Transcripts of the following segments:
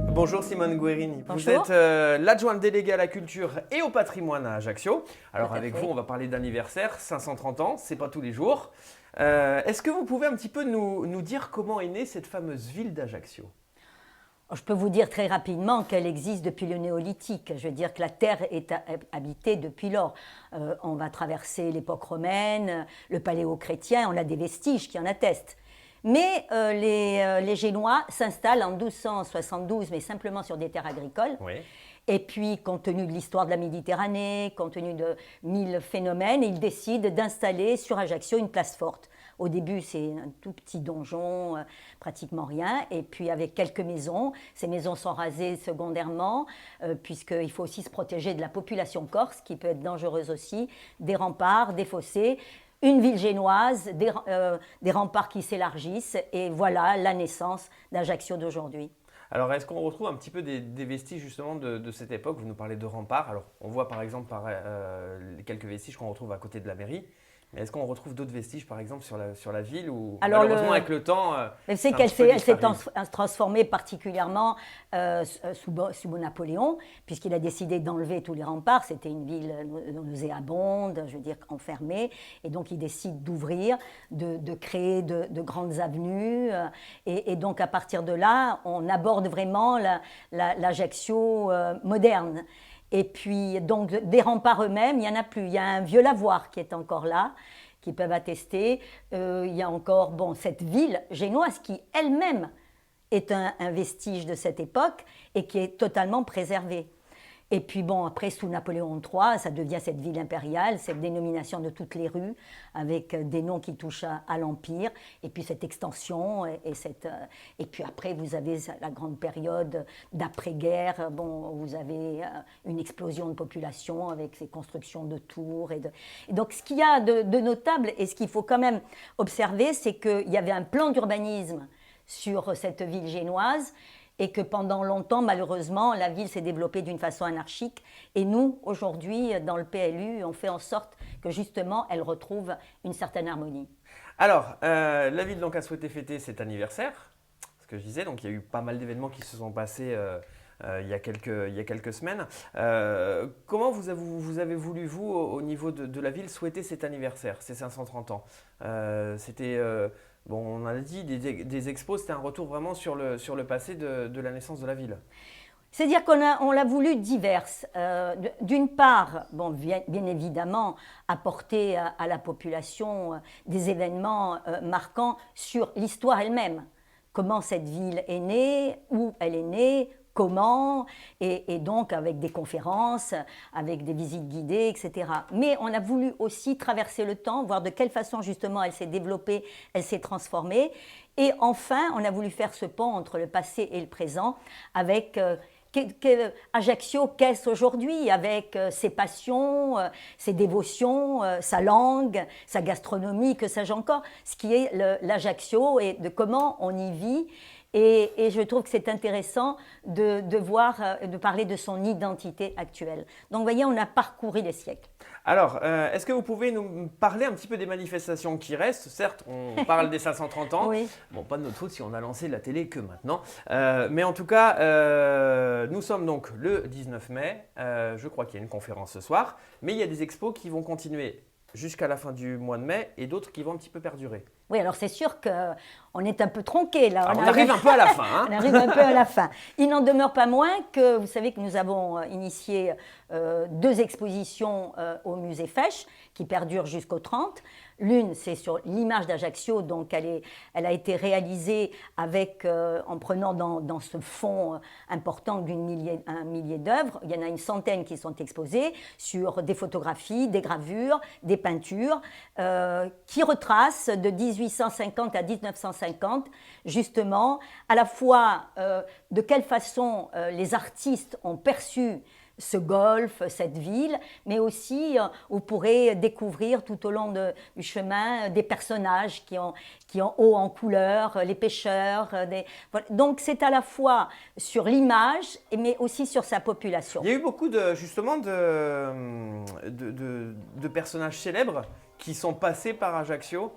Bonjour Simone Guerini, vous Bonjour. êtes l'adjointe déléguée à la culture et au patrimoine à Ajaccio. Alors Tout à avec fait. vous, on va parler d'anniversaire, 530 ans, c'est pas tous les jours. Est-ce que vous pouvez un petit peu nous dire comment est née cette fameuse ville d'Ajaccio? Je peux vous dire très rapidement qu'elle existe depuis le néolithique. Je veux dire que la terre est habitée depuis lors. On va traverser l'époque romaine, le paléo-chrétien, on a des vestiges qui en attestent. Mais les Génois s'installent en 1272, mais simplement sur des terres agricoles. Oui. Et puis, compte tenu de l'histoire de la Méditerranée, compte tenu de 1000 phénomènes, ils décident d'installer sur Ajaccio une place forte. Au début, c'est un tout petit donjon, pratiquement rien. Et puis, avec quelques maisons, ces maisons sont rasées secondairement, puisqu'il faut aussi se protéger de la population corse, qui peut être dangereuse aussi, des remparts, des fossés. Une ville génoise, des remparts qui s'élargissent. Et voilà la naissance d'Ajaccio d'aujourd'hui. Alors est-ce qu'on retrouve un petit peu des vestiges justement de cette époque? Vous nous parlez de remparts. Alors on voit par exemple les quelques vestiges qu'on retrouve à côté de la mairie. Mais est-ce qu'on retrouve d'autres vestiges par exemple sur la ville ou Alors, malheureusement avec le temps mais c'est ça a un qu'elle petit peu elle s'est disparu. transformée particulièrement sous Napoléon, puisqu'il a décidé d'enlever tous les remparts. C'était une ville nauséabonde, je veux dire enfermée, et donc il décide d'ouvrir, de créer de grandes avenues, et donc à partir de là, on aborde vraiment l'Ajaccio moderne. Et puis, donc, des remparts eux-mêmes, il n'y en a plus. Il y a un vieux lavoir qui est encore là, qui peuvent attester. Il y a encore cette ville génoise qui, elle-même, est un vestige de cette époque et qui est totalement préservée. Et puis après, sous Napoléon III, ça devient cette ville impériale, cette dénomination de toutes les rues, avec des noms qui touchent à l'Empire, et puis cette extension, et puis après, vous avez la grande période d'après-guerre, vous avez une explosion de population avec ces constructions de tours. Et donc, ce qu'il y a de notable, et ce qu'il faut quand même observer, c'est qu'il y avait un plan d'urbanisme sur cette ville génoise, et que pendant longtemps, malheureusement, la ville s'est développée d'une façon anarchique. Et nous, aujourd'hui, dans le PLU, on fait en sorte que justement, elle retrouve une certaine harmonie. Alors la ville donc a souhaité fêter cet anniversaire, ce que je disais, donc il y a eu pas mal d'événements qui se sont passés il y a quelques semaines. Comment vous avez voulu, vous, au niveau de la ville, souhaiter cet anniversaire, ces 530 ans? C'était, on a dit, des expos, c'était un retour vraiment sur le passé de la naissance de la ville. C'est-à-dire qu'on l'a voulu diverse. D'une part, bien évidemment, apporter à la population des événements marquants sur l'histoire elle-même. Comment cette ville est née, où elle est née, comment, et donc avec des conférences, avec des visites guidées, etc. Mais on a voulu aussi traverser le temps, voir de quelle façon justement elle s'est développée, elle s'est transformée. Et enfin, on a voulu faire ce pont entre le passé et le présent avec Ajaccio, qu'est-ce aujourd'hui, avec ses passions, ses dévotions, sa langue, sa gastronomie, que sais-je encore, ce qui est l'Ajaccio et de comment on y vit. Et je trouve que c'est intéressant de voir, de parler de son identité actuelle. Donc, vous voyez, on a parcouru les siècles. Alors, est-ce que vous pouvez nous parler un petit peu des manifestations qui restent? Certes, on parle des 530 ans. Oui. Bon, pas de notre faute si on a lancé la télé que maintenant. Mais en tout cas, nous sommes donc le 19 mai. Je crois qu'il y a une conférence ce soir. Mais il y a des expos qui vont continuer jusqu'à la fin du mois de mai et d'autres qui vont un petit peu perdurer. Oui, alors c'est sûr qu'on est un peu tronqué là. Alors, on arrive un peu à la fin. Hein. On arrive un peu à la fin. Il n'en demeure pas moins que, vous savez que nous avons initié 2 expositions au musée Fesch qui perdurent jusqu'au 30. L'une, c'est sur l'image d'Ajaccio, donc elle a été réalisée en prenant dans ce fond important un millier d'œuvres. Il y en a une centaine qui sont exposées sur des photographies, des gravures, des peintures qui retracent de 1850 à 1950, justement, à la fois de quelle façon les artistes ont perçu ce golfe, cette ville, mais aussi vous pourrez découvrir tout au long du chemin des personnages qui ont haut en couleur, les pêcheurs. Voilà. Donc c'est à la fois sur l'image, mais aussi sur sa population. Il y a eu beaucoup justement de personnages célèbres qui sont passés par Ajaccio.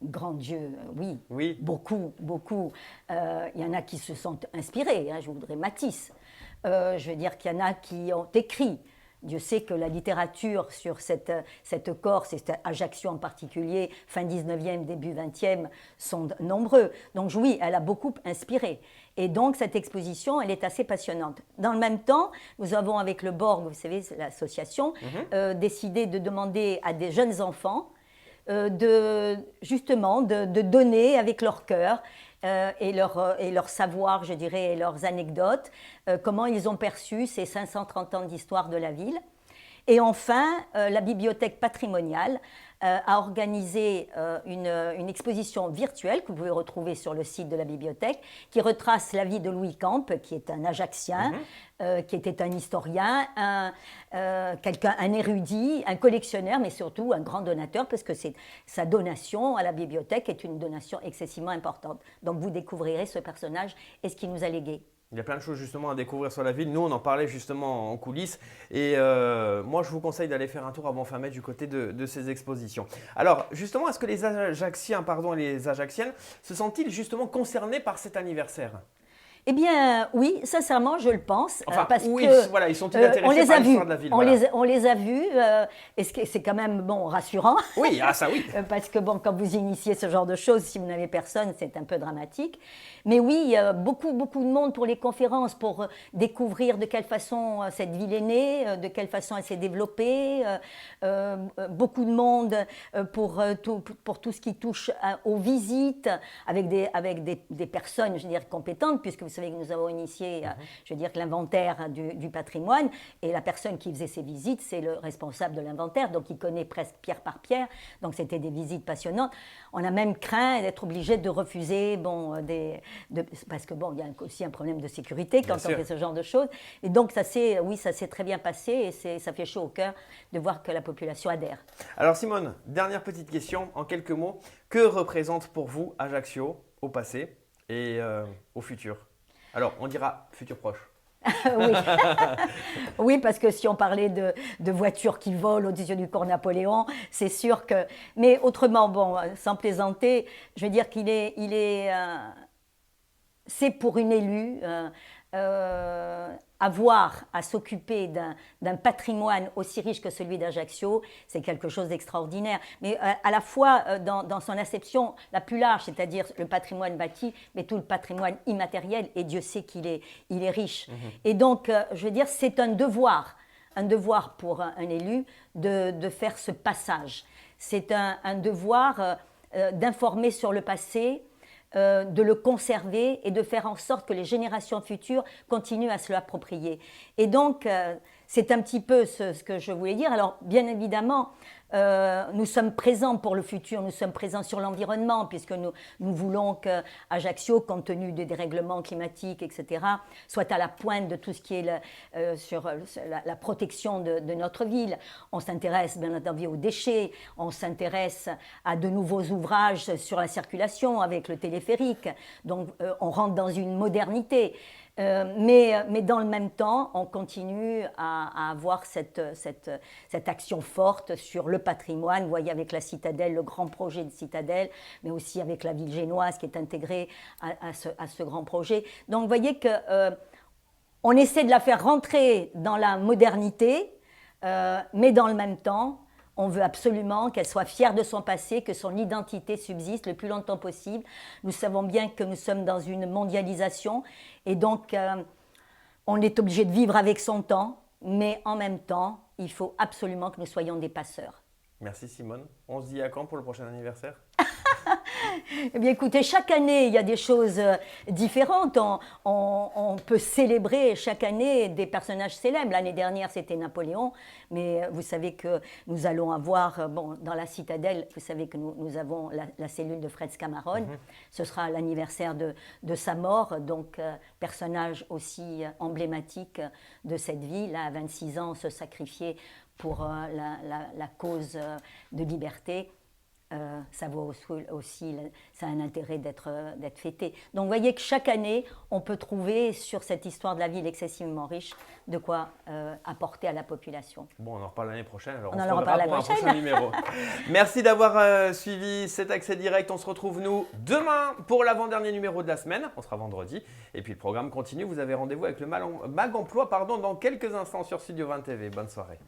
Grand Dieu, oui, Oui. beaucoup, beaucoup. Il y en a qui se sont inspirés, je voudrais Matisse. Je veux dire qu'il y en a qui ont écrit. Dieu sait que la littérature sur cette Corse, et cette Ajaccio en particulier, fin 19e, début 20e, sont nombreux. Donc oui, elle a beaucoup inspiré. Et donc cette exposition, elle est assez passionnante. Dans le même temps, nous avons avec le Borg, vous savez, l'association, décidé de demander à des jeunes enfants justement de donner avec leur cœur et leur savoir, je dirais, et leurs anecdotes, comment ils ont perçu ces 530 ans d'histoire de la ville. Et enfin, la bibliothèque patrimoniale a organisé une exposition virtuelle que vous pouvez retrouver sur le site de la bibliothèque, qui retrace la vie de Louis Camp, qui est un Ajaccien, qui était un historien, un érudit, un collectionneur, mais surtout un grand donateur, parce que sa donation à la bibliothèque est une donation excessivement importante. Donc vous découvrirez ce personnage et ce qu'il nous a légué. Il y a plein de choses justement à découvrir sur la ville. Nous, on en parlait justement en coulisses. Et moi, je vous conseille d'aller faire un tour avant fin mai du côté de ces expositions. Alors, justement, est-ce que les Ajacciens et les Ajacciennes se sentent-ils justement concernés par cet anniversaire ? Eh bien, oui, sincèrement, je le pense. Enfin, parce oui, que, voilà, ils sont intéressés par l'histoire de la ville. On les a vus, et c'est quand même rassurant. Oui, ça oui. Parce que quand vous initiez ce genre de choses, si vous n'avez personne, c'est un peu dramatique. Mais oui, il y a beaucoup de monde pour les conférences, pour découvrir de quelle façon cette ville est née, de quelle façon elle s'est développée. Beaucoup de monde pour tout ce qui touche aux visites, avec des personnes, je veux dire, compétentes, puisque vous savez que nous avons initié, je veux dire, l'inventaire du patrimoine, et la personne qui faisait ces visites, c'est le responsable de l'inventaire, donc il connaît presque pierre par pierre, donc c'était des visites passionnantes. On a même craint d'être obligé de refuser, parce que il y a aussi un problème de sécurité quand on fait ce genre de choses, et donc ça s'est très bien passé, et ça fait chaud au cœur de voir que la population adhère. Alors Simone, dernière petite question, en quelques mots, que représente pour vous Ajaccio au passé et au futur? Alors, on dira futur proche. Oui. Oui, parce que si on parlait de voitures qui volent au-dessus du corps Napoléon, c'est sûr que... Mais autrement, sans plaisanter, je veux dire c'est pour une élue... avoir à s'occuper d'un patrimoine aussi riche que celui d'Ajaccio, c'est quelque chose d'extraordinaire. Mais à la fois dans son acception la plus large, c'est-à-dire le patrimoine bâti, mais tout le patrimoine immatériel, et Dieu sait qu'il est riche. Et donc, je veux dire, c'est un devoir pour un élu de faire ce passage. C'est un devoir d'informer sur le passé, de le conserver et de faire en sorte que les générations futures continuent à se l'approprier. Et donc, c'est un petit peu ce que je voulais dire. Alors, bien évidemment, nous sommes présents pour le futur, nous sommes présents sur l'environnement, puisque nous voulons qu'Ajaccio, compte tenu des dérèglements climatiques, etc., soit à la pointe de tout ce qui est sur la protection de notre ville. On s'intéresse bien entendu aux déchets, on s'intéresse à de nouveaux ouvrages sur la circulation avec le téléphérique, donc on rentre dans une modernité. Mais dans le même temps, on continue à avoir cette action forte sur le patrimoine. Vous voyez, avec la citadelle, le grand projet de citadelle, mais aussi avec la ville génoise qui est intégrée à ce grand projet. Donc, vous voyez qu'on essaie de la faire rentrer dans la modernité, mais dans le même temps, on veut absolument qu'elle soit fière de son passé, que son identité subsiste le plus longtemps possible. Nous savons bien que nous sommes dans une mondialisation et donc on est obligé de vivre avec son temps, mais en même temps, il faut absolument que nous soyons des passeurs. Merci Simone. On se dit à quand pour le prochain anniversaire? Eh bien, écoutez, chaque année, il y a des choses différentes. On peut célébrer chaque année des personnages célèbres. L'année dernière, c'était Napoléon, mais vous savez que nous allons avoir, dans la citadelle, vous savez que nous avons la cellule de Fred Scamarone. Ce sera l'anniversaire de sa mort, donc personnage aussi emblématique de cette ville. À 26 ans, se sacrifier pour la cause de liberté. ça vaut aussi, ça a un intérêt d'être fêté. Donc vous voyez que chaque année, on peut trouver sur cette histoire de la ville excessivement riche de quoi apporter à la population. Bon, on en reparle l'année prochaine, alors On on en se reverra reparle la pour un prochaine. prochain numéro. Merci d'avoir suivi cet accès direct. On se retrouve nous demain pour l'avant-dernier numéro de la semaine. On sera vendredi. Et puis le programme continue. Vous avez rendez-vous avec le Mag Emploi dans quelques instants sur Studio 20 TV. Bonne soirée.